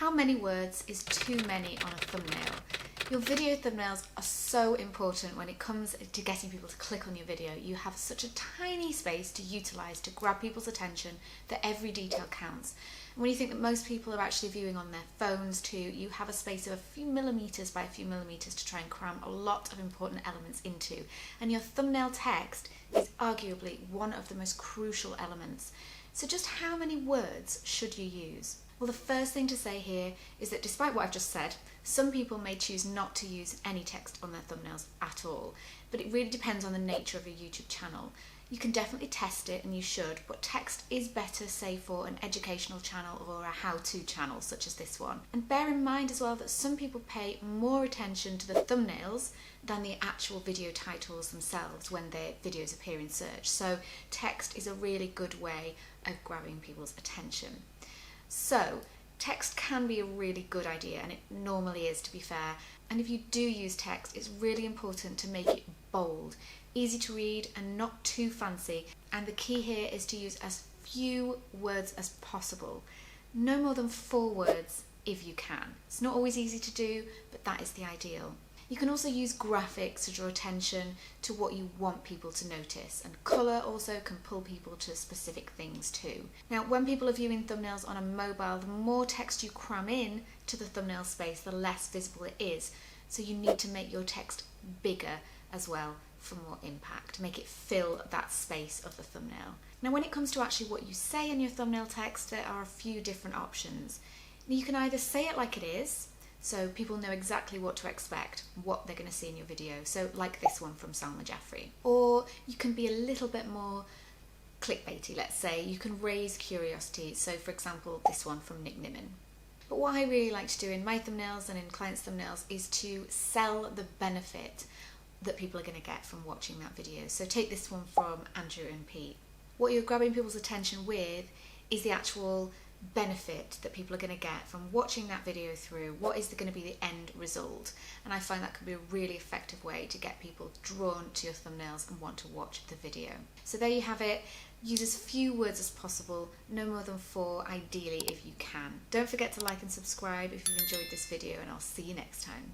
How many words is too many on a thumbnail? Your video thumbnails are so important when it comes to getting people to click on your video. You have such a tiny space to utilise to grab people's attention that every detail counts. And when you think that most people are actually viewing on their phones too, you have a space of a few millimetres by a few millimetres to try and cram a lot of important elements into. And your thumbnail text is arguably one of the most crucial elements. So just how many words should you use? Well, the first thing to say here is that despite what I've just said, some people may choose not to use any text on their thumbnails at all, but it really depends on the nature of your YouTube channel. You can definitely test it, and you should, but text is better, say, for an educational channel or a how-to channel such as this one. And bear in mind as well that some people pay more attention to the thumbnails than the actual video titles themselves when their videos appear in search. So text is a really good way of grabbing people's attention. So text can be a really good idea, and it normally is, to be fair. And if you do use text, it's really important to make it bold, easy to read and not too fancy. And the key here is to use as few words as possible. No more than 4 words if you can. It's not always easy to do, but that is the ideal. You can also use graphics to draw attention to what you want people to notice, and colour also can pull people to specific things too. Now, when people are viewing thumbnails on a mobile, the more text you cram in to the thumbnail space, the less visible it is. So you need to make your text bigger as well for more impact, make it fill that space of the thumbnail. Now, when it comes to actually what you say in your thumbnail text, there are a few different options. You can either say it like it is, so people know exactly what to expect, what they're going to see in your video, so like this one from Salma Jaffrey. Or you can be a little bit more clickbaity, let's say. You can raise curiosity, so for example this one from Nick Nimmin. But what I really like to do in my thumbnails and in clients' thumbnails is to sell the benefit that people are going to get from watching that video. So take this one from Andrew and Pete. What you're grabbing people's attention with is the actual benefit that people are going to get from watching that video through. What is going to be the end result? And I find that can be a really effective way to get people drawn to your thumbnails and want to watch the video. So there you have it. Use as few words as possible, no more than 4 ideally if you can. Don't forget to like and subscribe if you've enjoyed this video, and I'll see you next time.